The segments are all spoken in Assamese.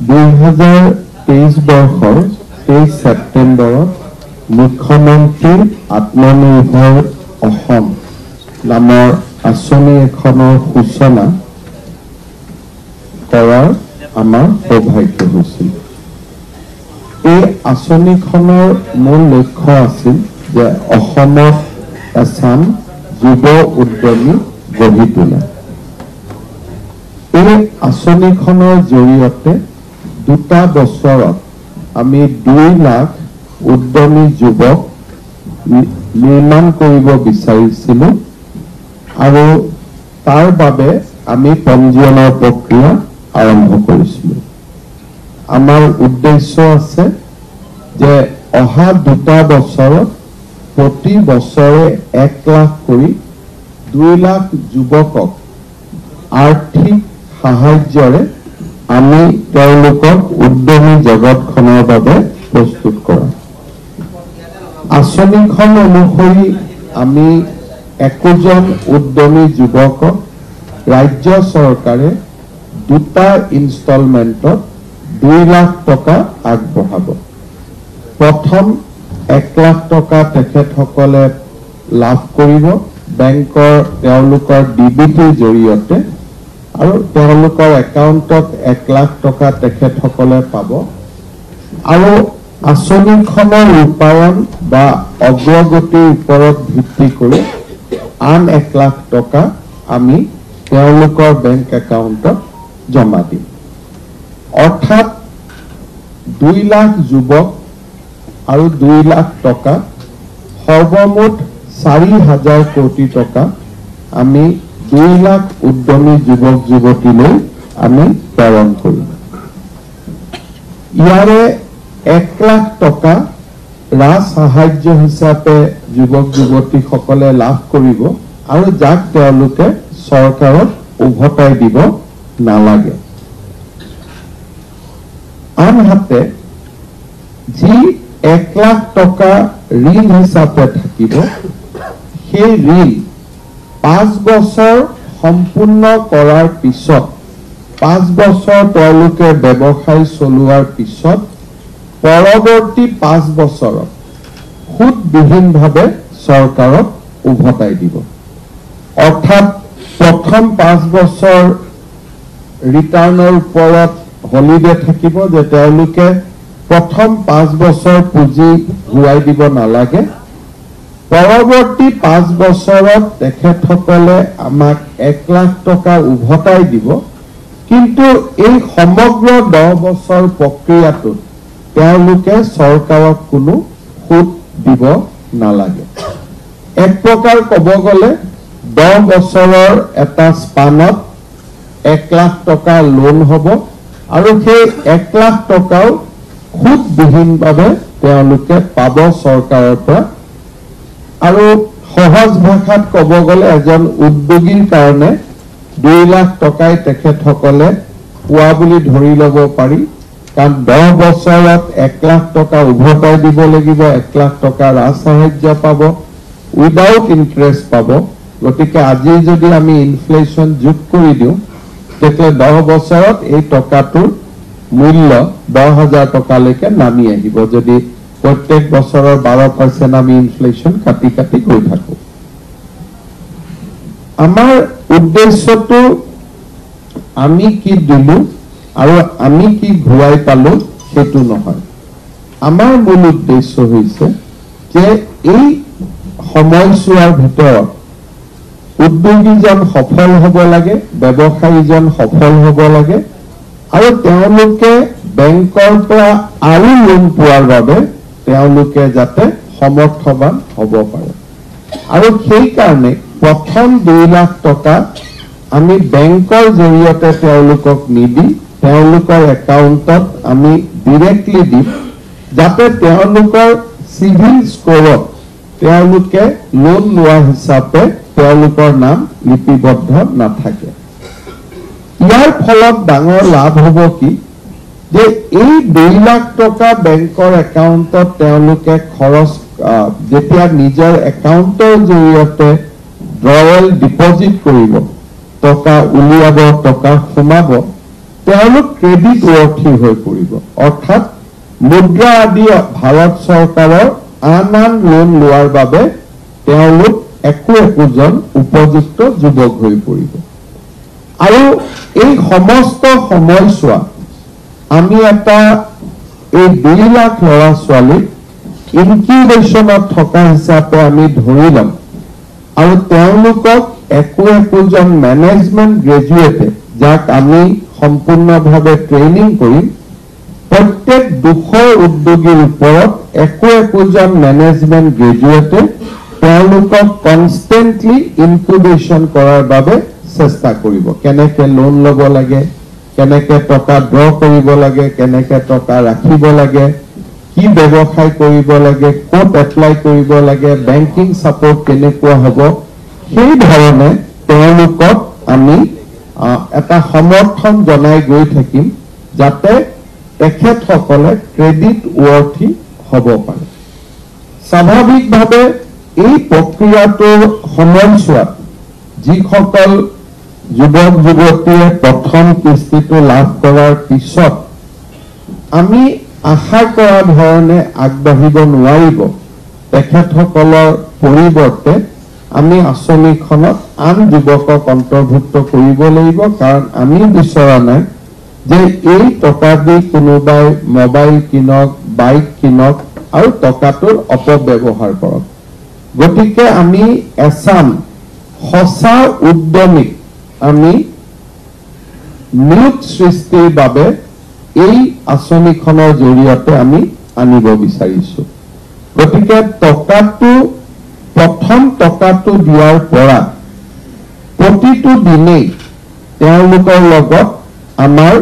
2023 বৰ্ষৰ 23 ছেপ্টেম্বৰত মুখ্যমন্ত্ৰী আত্মনিৰ্ভৰ অসম নামৰ আঁচনি এখনৰ সূচনা কৰাৰ আমাৰ সৌভাগ্য হৈছিল। এই আঁচনিখনৰ মূল লক্ষ্য আছিল যে অসমত এচাম যুৱ উদ্যমী গঢ়ি তোলা। এই আঁচনিখনৰ জৰিয়তে 2 বছৰত আমি 2 লাখ উদ্যমী যুৱক নিৰ্মাণ কৰিব বিচাৰিছিলোঁ আৰু তাৰ বাবে আমি পঞ্জীয়নৰ প্ৰক্ৰিয়া আৰম্ভ কৰিছিলোঁ। আমাৰ উদ্দেশ্য আছে যে অহা 2 বছৰত প্ৰতি বছৰে 1 লাখ কৰি 2 লাখ যুৱকক আৰ্থিক সাহায্যৰে আমি তেওঁলোকক উদ্যমী জগতখনৰ বাবে প্ৰস্তুত কৰা। আঁচনিখন অনুসৰি আমি 1জন উদ্যমী যুৱকক ৰাজ্য চৰকাৰে 2টা ইনষ্টলমেণ্টত 2 লাখ টকা আগবঢ়াব। প্ৰথম 1 লাখ টকা তেখেতসকলে লাভ কৰিব বেংকৰ তেওঁলোকৰ ডিবিটিৰ জৰিয়তে আৰু তেওঁলোকৰ একাউণ্টত 1 লাখ টকা তেখেতসকলে পাব আৰু আঁচনিখনৰ ৰূপায়ণ বা অগ্ৰগতিৰ ওপৰত ভিত্তি কৰি আন 1 লাখ টকা আমি তেওঁলোকৰ বেংক একাউণ্টত জমা দিম। অৰ্থাৎ 2 লাখ যুৱক আৰু 2 লাখ টকা সৰ্বমুঠ 4,000 কোটি টকা আমি 2 লাখ উদ্যমী যুৱক যুৱতীলৈ আমি প্ৰেৰণ কৰিম। ইয়াৰে 1 লাখ টকা ৰাজ সাহায্য হিচাপে যুৱক যুৱতীসকলে লাভ কৰিব আৰু যাক তেওঁলোকে চৰকাৰক উভতাই দিব নালাগে। আনহাতে যি 1 লাখ টকা ঋণ হিচাপে থাকিব সেই ঋণ 5 বছৰ সম্পূৰ্ণ কৰাৰ পিছত 5 বছৰ তেওঁলোকে ব্যৱসায় চলোৱাৰ পিছত পৰৱৰ্তী 5 বছৰত সুদবিহীনভাৱে চৰকাৰক উভতাই দিব। অৰ্থাৎ প্ৰথম 5 বছৰ ৰিটাৰ্ণৰ ওপৰত হলিডে থাকিব যে তেওঁলোকে প্ৰথম 5 বছৰ পুঁজি ঘূৰাই দিব নালাগে। পৰৱৰ্তী 5 বছৰত তেখেতসকলে আমাক 1 লাখ টকা উভতাই দিব, কিন্তু এই সমগ্ৰ 10 বছৰ প্ৰক্ৰিয়াটোত তেওঁলোকে চৰকাৰক কোনো সুদ দিব নালাগে। এক প্ৰকাৰ ক'ব গ'লে 10 বছৰৰ এটা স্পানত 1 লাখ টকা লোন হ'ব আৰু সেই 1 লাখ টকাও সুদবিহীনভাৱে তেওঁলোকে পাব চৰকাৰৰ পৰা। আৰু সহজ ভাষাত ক'ব গ'লে এজন উদ্যোগীৰ কাৰণে 2 লাখ টকাই তেখেতসকলে পোৱা বুলি ধৰি ল'ব পাৰি, কাৰণ 10 বছৰত 1 লাখ টকা উভতাই দিব লাগিব, 1 লাখ টকা ৰাজ সাহায্য পাব, উইদাউট ইণ্টাৰেষ্ট পাব। গতিকে আজি যদি আমি ইনফ্লেশ্যন যোগ কৰি দিওঁ তেতিয়া 10 বছৰত এই টকাটোৰ মূল্য 10,000 টকালৈকে নামি আহিব যদি প্ৰত্যেক বছৰৰ 12% আমি ইনফ্লেশ্যন কাটি কাটি গৈ থাকো। আমাৰ উদ্দেশ্যটো আমি কি দিলো আৰু আমি কি ঘূৰাই পালো সেইটো নহয়। আমাৰ মূল উদ্দেশ্য হৈছে যে এই সময়ছোৱাৰ ভিতৰত উদ্যোগীজন সফল হ'ব লাগে, ব্যৱসায়ীজন সফল হ'ব লাগে আৰু তেওঁলোকে বেংকৰ পৰা আৰু লোন পোৱাৰ বাবে তেওঁলোকে যাতে সমৰ্থবান হ'ব পাৰে। আৰু সেইকাৰণে প্ৰথম 2 লাখ টকা আমি বেংকৰ জৰিয়তে তেওঁলোকক নিদি তেওঁলোকৰ একাউণ্টত আমি ডিৰেক্টলি দিম, যাতে তেওঁলোকৰ চিভিল স্ক'ৰত তেওঁলোকে লোন লোৱা হিচাপে তেওঁলোকৰ নাম লিপিবদ্ধ নাথাকে। ইয়াৰ ফলত ডাঙৰ লাভ হ'ব কি যে এই 2 লাখ টকা বেংকৰ একাউণ্টত তেওঁলোকে খৰচ যেতিয়া নিজৰ একাউণ্টৰ জৰিয়তে ড্ৰৱেল ডিপজিট কৰিব, টকা উলিয়াব, টকা সোমাব, তেওঁলোক ক্ৰেডিট ৱৰ্থী হৈ পৰিব অৰ্থাৎ মুদ্ৰা আদি ভাৰত চৰকাৰৰ আন লোন লোৱাৰ বাবে তেওঁলোক একোজন উপযুক্ত যুৱক হৈ পৰিব আৰু এই সমস্ত সময়ছোৱা আমি এটা এই 2 লাখ ল'ৰা ছোৱালীক ইনকিউবেশ্যনত থকা হিচাপে আমি ধৰি ল'ম আৰু তেওঁলোকক একোজন মেনেজমেণ্ট গ্ৰেজুৱেটে যাক আমি সম্পূৰ্ণভাৱে ট্ৰেইনিং কৰিম প্ৰত্যেক 200 উদ্যোগীৰ ওপৰত একোজন মেনেজমেণ্ট গ্ৰেজুৱেটে তেওঁলোকক কনষ্টেণ্টলি ইনকিউবেশ্যন কৰাৰ বাবে চেষ্টা কৰিব কেনেকৈ লোন ল'ব লাগে কেনেকৈ টকা ড্ৰ কৰিব লাগে কেনেকৈ টকা ৰাখিব লাগে কি ব্যৱসায় কৰিব লাগে ক'ত এপ্লাই কৰিব লাগে বেংকিং ছাপোৰ্ট কেনেকুৱা হ'ব সেই ধৰণে তেওঁলোকক আমি এটা সমৰ্থন জনাই গৈ থাকিম যাতে তেখেতসকলে ক্ৰেডিট ৱৰ্থী হ'ব পাৰে স্বাভাৱিকভাৱে এই প্ৰক্ৰিয়াটোৰ সময়ছোৱাত যিসকল যুৱক যুৱতীয়ে প্ৰথম কিস্তিটো লাভ কৰাৰ পিছত আমি আশা কৰা ধৰণে আগবাঢ়িব নোৱাৰিব তেখেতসকলৰ পৰিৱৰ্তে আমি আঁচনিখনত আন যুৱকক অন্তৰ্ভুক্ত কৰিব লাগিব কাৰণ আমি বিচৰা নাই যে এই টকা দি কোনোবাই মোবাইল কিনক বাইক কিনক আৰু টকাটোৰ অপব্যৱহাৰ কৰক গতিকে আমি এছাম সঁচা উদ্যমীক আমি নিয়োগ সৃষ্টিৰ বাবে এই আঁচনিখনৰ জৰিয়তে আমি আনিব বিচাৰিছো গতিকে টকাটো প্ৰথম টকাটো দিয়াৰ পৰা প্ৰতিটো দিনেই তেওঁলোকৰ লগত আমাৰ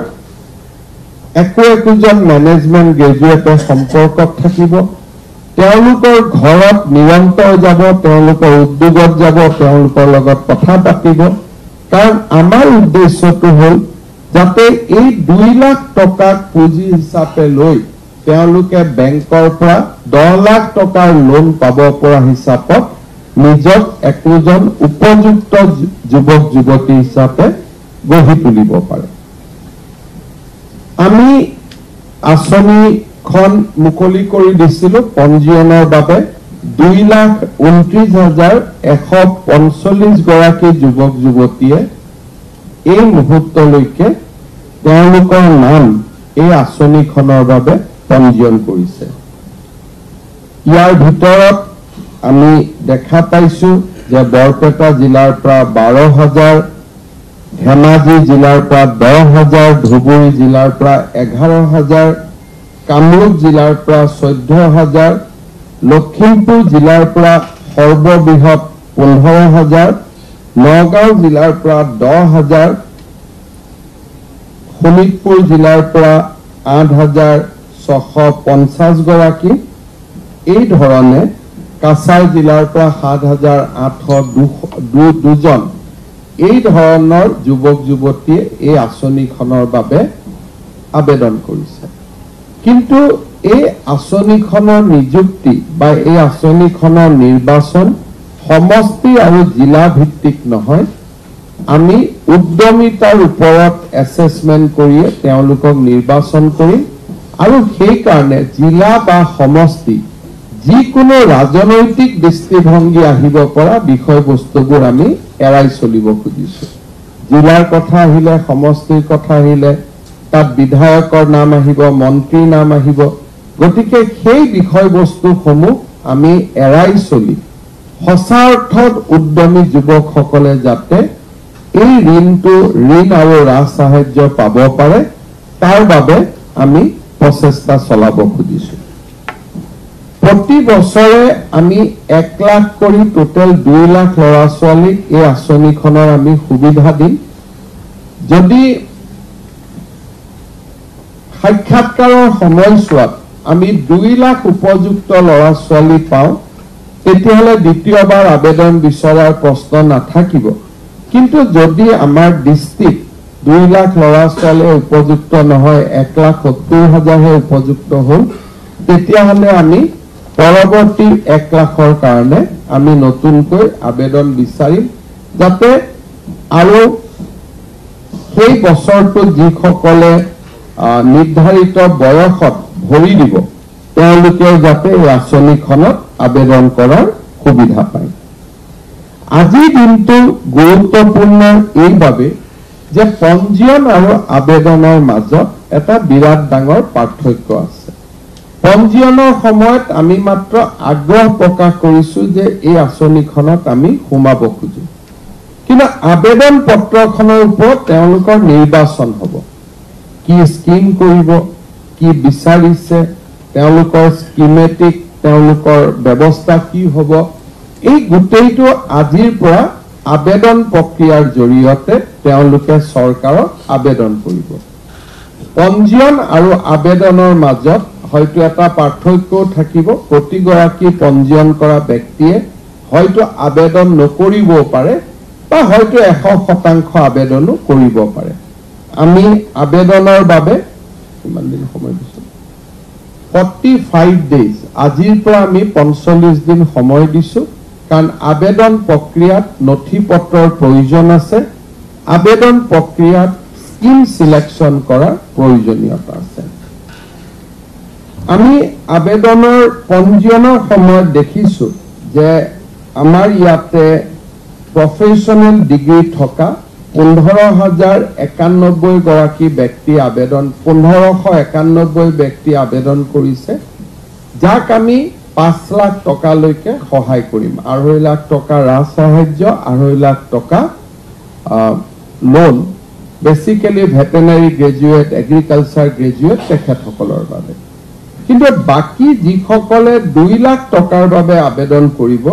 একোজন মেনেজমেণ্ট গ্ৰেজুৱেটে সম্পৰ্কত থাকিব তেওঁলোকৰ ঘৰত নিৰন্তৰ যাব তেওঁলোকৰ উদ্যোগত যাব তেওঁলোকৰ লগত কথা পাতিব কাৰণ আমাৰ উদ্দেশ্যটো হ'ল যাতে এই 2 লাখ টকাক পুঁজি হিচাপে লৈ তেওঁলোকে বেংকৰ পৰা 10 লাখ টকাৰ লোন পাব পৰা হিচাপত নিজক একোজন উপযুক্ত যুৱক যুৱতী হিচাপে গঢ়ি তুলিব পাৰে আমি আঁচনিখন মুকলি কৰি দিছিলোঁ পঞ্জীয়নৰ বাবে 2,29,145 গৰাকী যুৱক যুৱতীয়ে এই মুহূৰ্তলৈকে তেওঁলোকৰ নাম এই আঁচনিখনৰ বাবে পঞ্জীয়ন কৰিছে ইয়াৰ ভিতৰত আমি দেখা পাইছো যে বৰপেটা জিলাৰ পৰা 12,000 ধেমাজি জিলাৰ পৰা 10,000 ধুবুৰী জিলাৰ পৰা 11,000 কামৰূপ জিলাৰ পৰা 14,000 লখিমপুৰ জিলাৰ পৰা সৰ্ববৃহৎ 15,000 নগাঁও জিলাৰ পৰা 10,000 শোণিতপুৰ জিলাৰ পৰা 8,650 গৰাকী এই ধৰণে কাছাৰ জিলাৰ পৰা 7,802 জন এই ধৰণৰ যুৱক যুৱতীয়ে এই আঁচনিখনৰ বাবে আবেদন কৰিছে কিন্তু এই আঁচনিখনৰ নিযুক্তি বা এই আঁচনিখনৰ নিৰ্বাচন সমষ্টি আৰু জিলা ভিত্তিক নহয় আমি উদ্যমিতাৰ ওপৰত এছেছমেণ্ট কৰি তেওঁলোকক নিৰ্বাচন কৰিম আৰু সেই কাৰণে জিলা বা সমষ্টি যিকোনো ৰাজনৈতিক দৃষ্টিভংগী আহিব পৰা বিষয়বস্তুবোৰ আমি এৰাই চলিব খুজিছো জিলাৰ কথা আহিলে সমষ্টিৰ কথা আহিলে তাত বিধায়কৰ নাম আহিব মন্ত্ৰীৰ নাম আহিব গতিকে সেই বিষয়বস্তুসমূহ আমি এৰাই চলি সঁচা অৰ্থত উদ্যমী যুৱকসকলে যাতে এই ঋণ আৰু ৰাজ সাহায্য পাব পাৰে তাৰ বাবে আমি প্ৰচেষ্টা চলাব খুজিছো প্ৰতি বছৰে আমি 1 লাখ কৰি টোটেল 2 লাখ ল'ৰা ছোৱালীক এই আঁচনিখনৰ আমি সুবিধা দিম যদি সাক্ষাৎকাৰৰ সময়ছোৱাত আমি 2 লাখ উপযুক্ত ল'ৰা ছোৱালী পাওঁ তেতিয়াহ'লে দ্বিতীয়বাৰ আবেদন বিচৰাৰ প্ৰশ্ন নাথাকিব কিন্তু যদি আমাৰ ডিষ্ট্ৰিক্ট 2 লাখ ল'ৰা ছোৱালী উপযুক্ত নহয় 1,70,000 উপযুক্ত হ'ল তেতিয়াহ'লে আমি পৰৱৰ্তী 1 লাখৰ কাৰণে আমি নতুনকৈ আবেদন বিচাৰিম যাতে আৰু সেই বছৰটো যিসকলে নিৰ্ধাৰিত বয়সত ভৰি দিব তেওঁলোকে যাতে এই আঁচনিখনত আবেদন কৰাৰ সুবিধা পায়। আজিৰ দিনটো গুৰুত্বপূৰ্ণ এইবাবে যে পঞ্জীয়ন আৰু আবেদনৰ মাজত এটা বিৰাট ডাঙৰ পাৰ্থক্য আছে। পঞ্জীয়নৰ সময়ত আমি মাত্ৰ আগ্ৰহ প্ৰকাশ কৰিছো যে এই আঁচনিখনত আমি সোমাব খোজো, কিন্তু আবেদন পত্ৰখনৰ ওপৰত তেওঁলোকৰ নিৰ্বাচন হ'ব, কি স্কিম কৰিব, কি বিচাৰিছে, তেওঁলোকৰ স্কিমেটিক তেওঁলোকৰ ব্যৱস্থা কি হ'ব, এই গোটেইটো আজিৰ পৰা আবেদন প্ৰক্ৰিয়াৰ জৰিয়তে তেওঁলোকে চৰকাৰক আবেদন কৰিব। পঞ্জীয়ন আৰু আবেদনৰ মাজত হয়তো এটা পাৰ্থক্যও থাকিব। প্ৰতিগৰাকী পঞ্জীয়ন কৰা ব্যক্তিয়ে হয়তো আবেদন নকৰিবও পাৰে বা হয়তো 100% আবেদনো কৰিব পাৰে। আমি আবেদনৰ বাবে কিমান দিন সময় দিছো? 45 ডেজ, আজিৰ পৰা আমি 45 দিন সময় দিছো, কাৰণ আবেদন প্ৰক্ৰিয়াত নথি পত্ৰৰ প্ৰয়োজন আছে, আবেদন প্ৰক্ৰিয়াত স্কিম সিলেকশন কৰাৰ প্ৰয়োজনীয়তা আছে। আমি আবেদনৰ পঞ্জীয়নৰ সময়ত দেখিছো যে আমাৰ ইয়াতে প্ৰফেশনেল ডিগ্ৰী থকা 15,091 গৰাকী ব্যক্তি আবেদন 1591 ব্যক্তি আবেদন কৰিছে, যাক আমি 5 লাখ টকালৈকে সহায় কৰিম। 2.5 লাখ টকা ৰাজ সাহায্য, 2.5 লাখ টকা loan, basically veterinary graduate, agriculture graduate তেখেতসকলৰ বাবে। কিন্তু বাকি যিসকলে 2 লাখ টকাৰ বাবে আবেদন কৰিব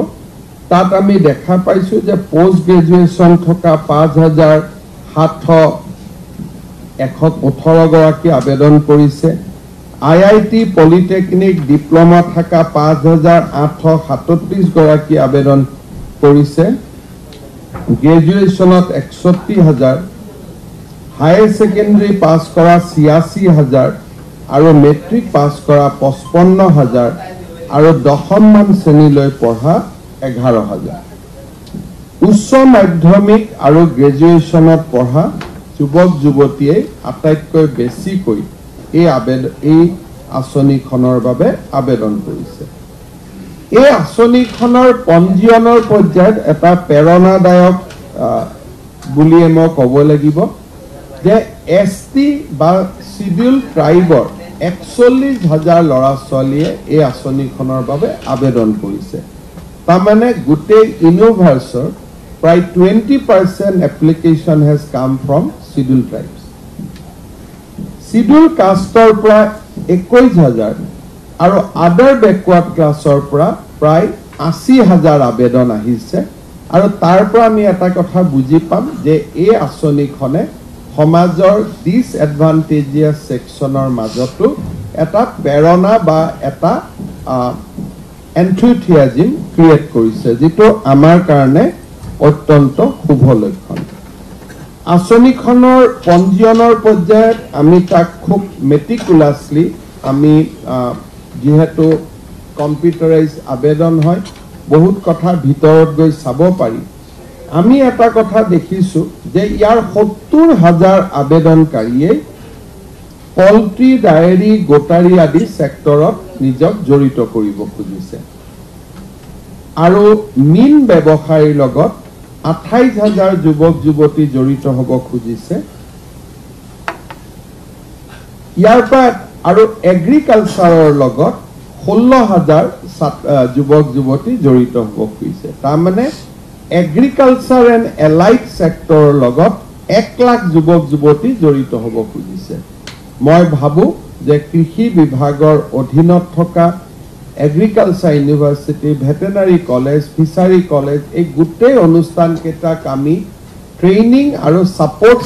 তাত আমি দেখা পাইছো যে পোষ্ট গ্ৰেজুৱেচন থকা 5,718 গৰাকী আবেদন কৰিছে, IIT পলিটেকনিক ডিপ্লোমা থকা 5,837 গৰাকী আবেদন কৰিছে, গ্ৰেজুৱেচনত 61,000, হায়াৰ সেকেন্ডাৰী পাছ কৰা 86,000 আৰু মেট্ৰিক পাছ কৰা 55,000 আৰু 10মান শ্ৰেণীলৈ পঢ়া 11,000। উচ্চ মাধ্যমিক আৰু গ্ৰেজুৱেচনত পঢ়া যুৱক যুৱতীয়ে আটাইতকৈ বেছিকৈ এই আঁচনিখনৰ বাবে আবেদন কৰিছে। এই আঁচনিখনৰ পঞ্জীয়নৰ পৰ্যায়ত এটা প্ৰেৰণাদায়ক বুলিয়ে মই ক'ব লাগিব যে ST বা শিডিউল ট্ৰাইবৰ 41,000 ল'ৰা ছোৱালীয়ে এই আঁচনিখনৰ বাবে আবেদন কৰিছে। তাৰমানে গোটেই ইউনিভাৰ্ছৰ প্ৰায় 20% এপ্লিকেশ্যন হেজ কাম ফ্ৰম শিডিউল ট্ৰাইবছ। শিডিউল কাষ্টৰ পৰা 21,000 আৰু আদাৰ বেকৱাৰ্ড ক্লাছৰ পৰা প্ৰায় 80,000 আবেদন আহিছে। আৰু তাৰ পৰা আমি এটা কথা বুজি পাম যে এই আঁচনিখনে সমাজৰ ডিসএডভান্টেজিয়াছ সেকশনৰ মাজতো এটা প্ৰেৰণা বা এটা এনথুথিয়াজিম ক্ৰিয়েট কৰিছে, যেটো আমাৰ কাৰণে অত্যন্ত শুভ লক্ষণ। আঁচনিখনৰ পঞ্জীয়নৰ পৰ্যায়ত আমি তাক খুব মেটিকুলাছলি আমি যেহেতু কম্পিউটাৰাইজ আবেদন হয়, বহুত কথা ভিতৰত গৈ চাব পাৰি। আমি এটা কথা দেখিছো যে ইয়াৰ 70,000 আবেদনকাৰীয়ে পল্ট্ৰি, ডায়েৰী, গোটাৰী আদি সেক্টৰত নিজক জড়িত কৰিব খুজিছে আৰু মীন ব্যৱসায়ীৰ লগত 28,000 যুৱক যুৱতী জড়িত হ'ব খুজিছে। ইয়াৰ পৰা আৰু এগ্ৰিকালচাৰৰ লগত 16,000 যুৱক যুৱতী জড়িত হ'ব খুজিছে। তাৰমানে এগ্ৰিকালচাৰ এণ্ড এলাইড সেক্টৰৰ লগত 1 লাখ যুৱক যুৱতী জড়িত হ'ব খুজিছে। মই ভাবো যে কৃষি বিভাগৰ অধীনত থকা agriculture university, veterinary college, fishery college, এই গোটেই অনুষ্ঠানকেইটাক আমি ট্ৰেইনিং আৰু সাপোৰ্ট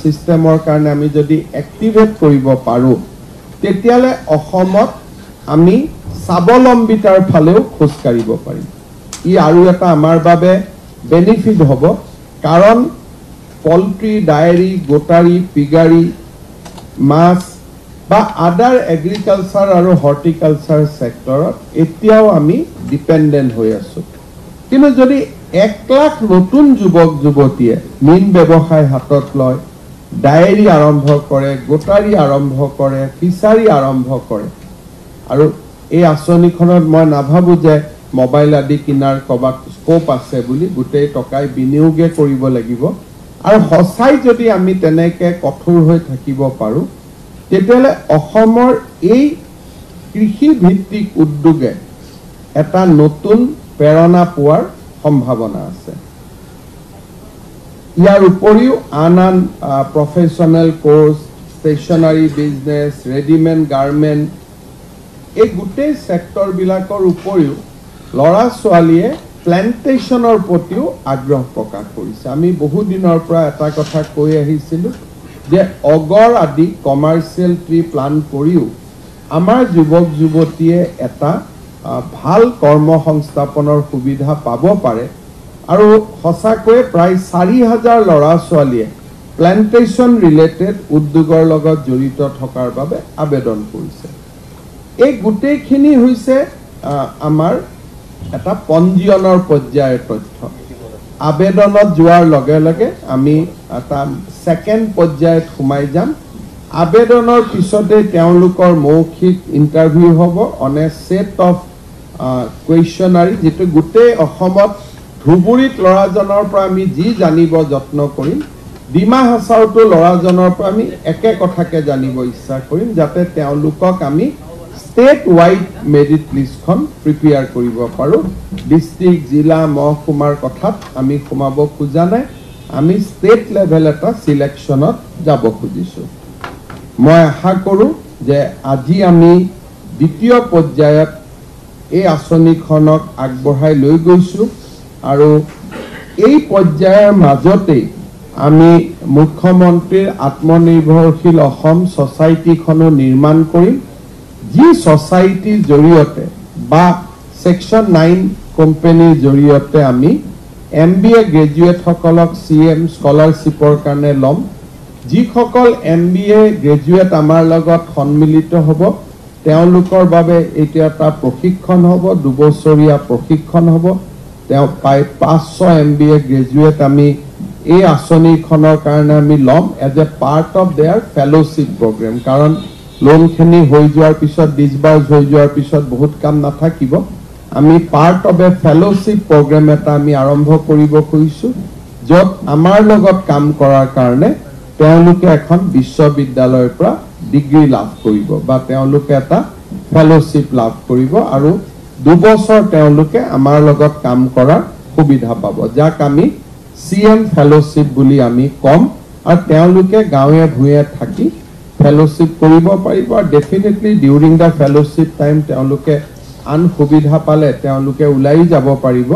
সিস্টেমৰ কাৰণে আমি যদি এক্টিভেট কৰিব পাৰো তেতিয়ালে অসমত আমি স্বাৱলম্বিতাৰ ফালেও খোজ কাঢ়িব পাৰিম। ই আৰু এটা আমাৰ বাবে বেনিফিট হ'ব, কাৰণ পল্ট্ৰি, ডায়েৰী, গোটাৰী, পিগাৰী, মাছ বা আদাৰ এগ্ৰিকালচাৰ আৰু হৰ্টিকালচাৰ সেক্টৰত এতিয়াও আমি ডিপেন্ডেন্ট হৈ আছো। কিন্তু যদি 1 লাখ নতুন যুৱক যুৱতীয়ে মীন ব্যৱসায় হাতত লয়, ডায়েৰী আৰম্ভ কৰে, গোটাৰী আৰম্ভ কৰে, ফিচাৰী আৰম্ভ কৰে। আৰু এই আঁচনিখনত মই নাভাবোঁ যে মোবাইল আদি কিনাৰ ক'ৰবাত স্কোপ আছে বুলি, গোটেই টকাই বিনিয়োগে কৰিব লাগিব। আৰু সঁচাই যদি আমি তেনেকৈ কঠোৰ হৈ থাকিব পাৰোঁ, তেতিয়াহ'লে অসমৰ এই কৃষিভিত্তিক উদ্যোগে এটা নতুন প্ৰেৰণা পোৱাৰ সম্ভাৱনা আছে। ইয়াৰ উপৰিও আন আন professional course, stationery business, readymade garment, এই গোটেই ছেক্টৰবিলাকৰ উপৰিও ল'ৰা ছোৱালীয়ে প্লেণ্টেশ্যনৰ প্ৰতিও আগ্ৰহ প্ৰকাশ কৰিছে। আমি বহুদিনৰ পৰা এটা কথা কৈ আহিছিলোঁ যে অগৰ আদি কমাৰ্চিয়েল ট্ৰি প্লান কৰিও আমাৰ যুৱক যুৱতীয়ে এটা ভাল কৰ্ম সংস্থাপনৰ সুবিধা পাব পাৰে। আৰু সঁচাকৈয়ে প্ৰায় 4,000 ল'ৰা ছোৱালীয়ে প্লেণ্টেশ্যন ৰিলেটেড উদ্যোগৰ লগত জড়িত থকাৰ বাবে আবেদন কৰিছে। এই গোটেইখিনি হৈছে আমাৰ এটা পঞ্জীয়নৰ পৰ্যায়ৰ তথ্য। আবেদনত যোৱাৰ লগে লগে আমি এটা ছেকেণ্ড পৰ্যায়ত সোমাই যাম। আবেদনৰ পিছতে তেওঁলোকৰ মৌখিক ইণ্টাৰভিউ হ'ব অন এ ছেট অফ কুৱেশ্যনাৰী, যিটো গোটেই অসমত ধুবুৰীত ল'ৰাজনৰ পৰা আমি যি জানিব যত্ন কৰিম, ডিমা হাছাওতো ল'ৰাজনৰ পৰা আমি একে কথাকে জানিব ইচ্ছা কৰিম, যাতে তেওঁলোকক আমি ষ্টেট ৱাইড মেৰিট লিষ্টখন প্ৰিপেয়াৰ কৰিব পাৰোঁ। ডিষ্ট্ৰিক্ট, জিলা, মহকুমাৰ কথাত আমি সোমাব খোজা নাই, আমি ষ্টেট লেভেল এটা ছিলেকশ্যনত যাব খুজিছোঁ। মই আশা কৰোঁ যে আজি আমি দ্বিতীয় পৰ্যায়ত এই আঁচনিখনক আগবঢ়াই লৈ গৈছোঁ আৰু এই পৰ্যায়ৰ মাজতেই আমি মুখ্যমন্ত্ৰীৰ আত্মনিৰ্ভৰশীল অসম ছ'চাইটিখনো নিৰ্মাণ কৰিম, যি ছ'চাইটিৰ জৰিয়তে বা ছেকশ্যন 9 কোম্পানীৰ জৰিয়তে আমি MBA গ্ৰেজুৱেটসকলক CM স্কলাৰশ্বিপৰ কাৰণে ল'ম। যিসকল MBA গ্ৰেজুৱেট আমাৰ লগত সন্মিলিত হ'ব, তেওঁলোকৰ বাবে এইটো এটা প্ৰশিক্ষণ হ'ব, 2 বছৰীয়া প্ৰশিক্ষণ হ'ব। তেওঁ প্ৰায় 500 MBA গ্ৰেজুৱেট আমি এই আঁচনিখনৰ কাৰণে আমি ল'ম as a part of their fellowship programme. কাৰণ লোনখিনি হৈ যোৱাৰ পিছত, ডিছবাৰ্জ হৈ যোৱাৰ পিছত বহুত কাম নাথাকিব। আমি part of a fellowship programme এটা আমি আৰম্ভ কৰিব খুজিছোঁ, য'ত আমাৰ লগত কাম কৰাৰ কাৰণে তেওঁলোকে এখন বিশ্ববিদ্যালয়ৰ পৰা ডিগ্ৰী লাভ কৰিব বা তেওঁলোকে এটা ফেলোশ্বিপ লাভ কৰিব আৰু 2 বছৰ তেওঁলোকে আমাৰ লগত কাম কৰাৰ সুবিধা পাব, যাক আমি CM ফেলোশ্বিপ বুলি আমি ক'ম। আৰু তেওঁলোকে গাঁৱে ভূঞে থাকি ফেলোশ্বিপ কৰিব পাৰিব আৰু definitely during the fellowship time তেওঁলোকে আন সুবিধা পালে তেওঁলোকে ওলাই যাব পাৰিব।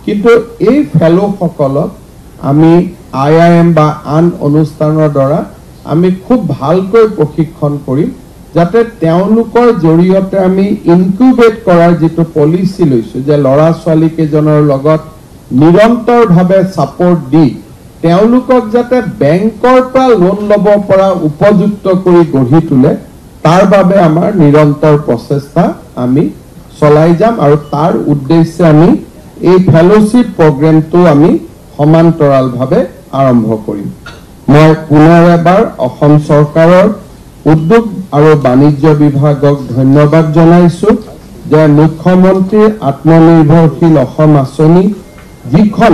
কিন্তু এই ফেলোসকলক আমি IIM বা আন অনুষ্ঠানৰ দ্বাৰা আমি খুব ভালকৈ প্ৰশিক্ষণ কৰিম, যাতে তেওঁলোকৰ জৰিয়তে আমি ইনকিউবেট কৰাৰ যিটো পলিচি লৈছোঁ যে ল'ৰা ছোৱালীকেইজনৰ লগত নিৰন্তৰভাৱে ছাপোৰ্ট দি তেওঁলোকক যাতে বেংকৰ পৰা লোন ল'ব পৰা উপযুক্ত কৰি গঢ়ি তোলে, তাৰ বাবে আমাৰ নিৰন্তৰ প্ৰচেষ্টা আমি চলাই যাম। আৰু তাৰ উদ্দেশ্যে আমি এই ফেলোশ্বিপ প্ৰগ্ৰেমটো আমি সমান্তৰালভাৱে আৰম্ভ কৰিম। মই পুনৰ এবাৰ অসম চৰকাৰৰ উদ্যোগ আৰু বাণিজ্য বিভাগক ধন্যবাদ জনাইছোঁ যে মুখ্যমন্ত্ৰীৰ আত্মনিৰ্ভৰশীল অসম আঁচনি, যিখন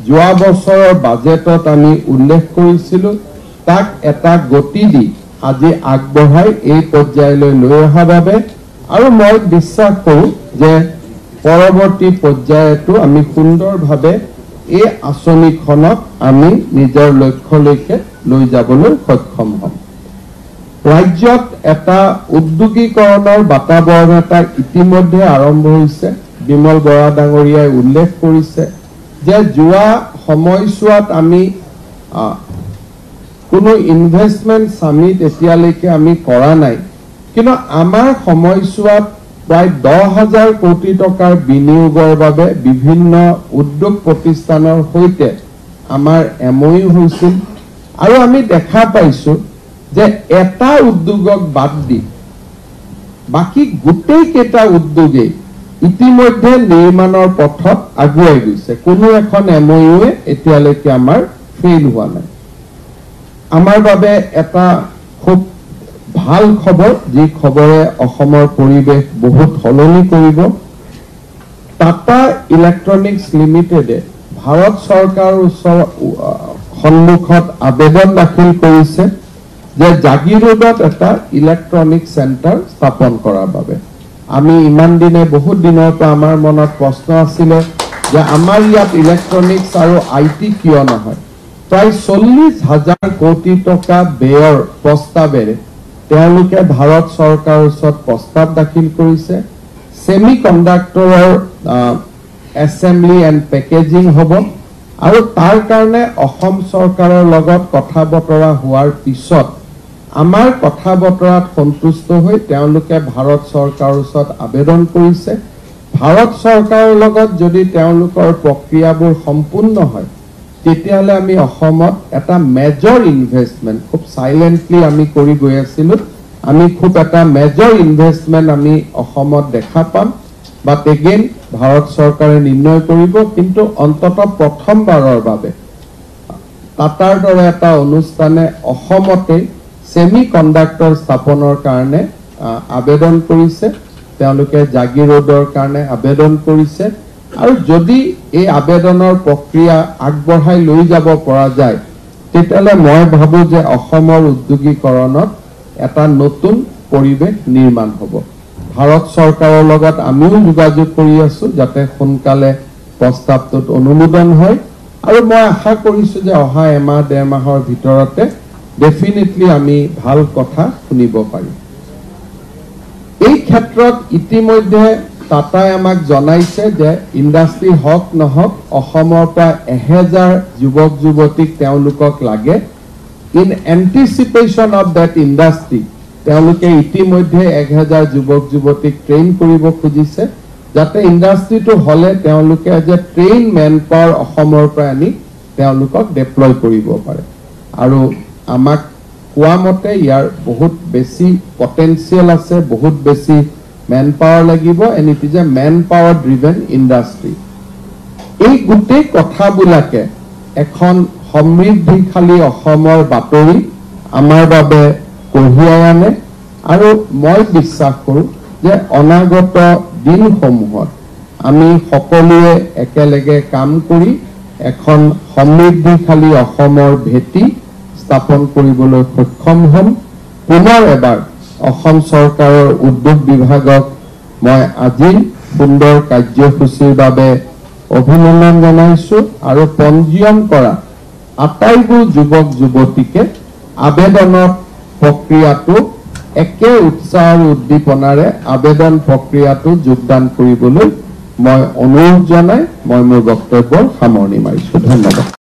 যোৱা বছৰৰ বাজেটত আমি উল্লেখ কৰিছিলোঁ, তাক এটা গতি দি আজি আগবঢ়াই এই পৰ্যায়লৈ লৈ অহাৰ বাবে। আৰু মই বিশ্বাস কৰোঁ যে পৰৱৰ্তী পৰ্যায়তো আমি সুন্দৰভাৱে এই আঁচনিখনক আমি নিজৰ লক্ষ্যলৈকে লৈ যাবলৈ সক্ষম হ'ম। ৰাজ্যত এটা উদ্যোগীকৰণৰ বাতাবৰণ এটা ইতিমধ্যে আৰম্ভ হৈছে। বিমল বৰা ডাঙৰীয়াই উল্লেখ কৰিছে যে যোৱা সময়ছোৱাত আমি কোনো ইনভেষ্টমেণ্ট সামিট এতিয়ালৈকে আমি কৰা নাই, কিন্তু আমাৰ সময়ছোৱাত প্ৰায় 10,000 কোটি টকাৰ বিনিয়োগৰ বাবে বিভিন্ন উদ্যোগ প্ৰতিষ্ঠানৰ সৈতে আমাৰ MOU হৈছিল। আৰু আমি দেখা পাইছোঁ যে এটা উদ্যোগক বাদ দি বাকী গোটেইকেইটা উদ্যোগেই ইতিমধ্যে নিৰ্মাণৰ পথত আগুৱাই গৈছে। কোনো এখন MOU এতিয়ালৈকে আমাৰ ফেইল হোৱা নাই। আমাৰ বাবে এটা খুব ভাল খবৰ, যি খবৰে অসমৰ পৰিৱেশ বহুত সলনি কৰিব। টাটা ইলেক্ট্ৰনিক্স লিমিটেডে ভাৰত চৰকাৰৰ সন্মুখত আবেদন দাখিল কৰিছে যে জাগিৰোডত এটা ইলেক্ট্ৰনিক চেণ্টাৰ স্থাপন কৰাৰ বাবে। আমি ইমান দিনে বহুত দিনৰ পৰা আমাৰ মনত প্ৰশ্ন আছিলে যে আমাৰ ইয়াত ইলেক্ট্ৰনিক্স আৰু IT কিয় নহয়। প্ৰায় 40,000 কোটি টকা ব্যয়ৰ প্ৰস্তাৱেৰে তেওঁলোকে ভাৰত চৰকাৰৰ ওচৰত প্ৰস্তাৱ দাখিল কৰিছে। সেমি কণ্ডাক্টৰৰ এছেম্বলি এণ্ড পেকেজিং হ'ব আৰু তাৰ কাৰণে অসম চৰকাৰৰ লগত কথা বতৰা হোৱাৰ পিছত আমাৰ কথা বতৰাত সন্তুষ্ট হৈ তেওঁলোকে ভাৰত চৰকাৰৰ ওচৰত আবেদন কৰিছে। ভাৰত চৰকাৰৰ লগত যদি তেওঁলোকৰ প্ৰক্ৰিয়াবোৰ সম্পূৰ্ণ হয় তেতিয়াহ'লে আমি অসমত এটা মেজৰ ইনভেষ্টমেণ্ট খুব সাইলেন্টলি আমি কৰি গৈ আছিলোঁ। আমি খুব এটা মেজৰ ইনভেষ্টমেণ্ট আমি অসমত দেখা পাম। বাট এগেইন ভাৰত চৰকাৰে নিৰ্ণয় কৰিব, কিন্তু অন্ততঃ প্ৰথমবাৰৰ বাবে টাটাৰ দৰে এটা অনুষ্ঠানে অসমতে সেমি কণ্ডাক্টৰ স্থাপনৰ কাৰণে আবেদন কৰিছে। তেওঁলোকে জাগিৰোডৰ কাৰণে আবেদন কৰিছে আৰু যদি এই আবেদনৰ প্ৰক্ৰিয়া আগবঢ়াই লৈ যাব পৰা যায় তেতিয়াহ'লে মই ভাবোঁ যে অসমৰ উদ্যোগীকৰণত এটা নতুন পৰিৱেশ নিৰ্মাণ হ'ব। ভাৰত চৰকাৰৰ লগত আমিও যোগাযোগ কৰি আছোঁ যাতে সোনকালে প্ৰস্তাৱটোত অনুমোদন হয় আৰু মই আশা কৰিছোঁ যে অহা এমাহ ডেৰ মাহৰ ভিতৰতে ডেফিনেটলি আমি ভাল কথা শুনিব পাৰিম। এই ক্ষেত্ৰত ইতিমধ্যে টাটাই আমাক জনাইছে যে ইণ্ডাষ্ট্ৰি হওক নহওক অসমৰ পৰা 1000 যুৱক যুৱতীক তেওঁলোকক লাগে। ইন এণ্টিচিপেশ্যন অফ ডেট ইণ্ডাষ্ট্ৰি তেওঁলোকে ইতিমধ্যে 1000 যুৱক যুৱতীক ট্ৰেইন কৰিব খুজিছে যাতে ইণ্ডাষ্ট্ৰিটো হ'লে তেওঁলোকে যে ট্ৰেইন মেন পাৱাৰ অসমৰ পৰা আনি তেওঁলোকক ডেপ্লয় কৰিব পাৰে। আৰু আমাক কোৱা মতে ইয়াৰ বহুত বেছি পটেনচিয়েল আছে, বহুত বেছি মেন পাৱাৰ লাগিব, and it is a manpower driven industry. এই গোটেই কথাবিলাকে এখন সমৃদ্ধিশালী অসমৰ বাতৰি আমাৰ বাবে কঢ়িয়াই আনে আৰু মই বিশ্বাস কৰোঁ যে অনাগত দিনসমূহত আমি সকলোৱে একেলগে কাম কৰি এখন সমৃদ্ধিশালী অসমৰ ভেটি স্থাপন কৰিবলৈ সক্ষম হ'ম। পুনৰ এবাৰ অসম চৰকাৰৰ উদ্যোগ বিভাগক মই আজিৰ সুন্দৰ কাৰ্যসূচীৰ বাবে অভিনন্দন জনাইছোঁ আৰু পঞ্জীয়ন কৰা আটাইবোৰ যুৱক যুৱতীকে আবেদনৰ প্ৰক্ৰিয়াটো একে উৎসাহ আৰু উদ্দীপনাৰে আবেদন প্ৰক্ৰিয়াটো যোগদান কৰিবলৈ মই অনুৰোধ জনাই মই মোৰ বক্তব্যৰ সামৰণি মাৰিছোঁ। ধন্যবাদ।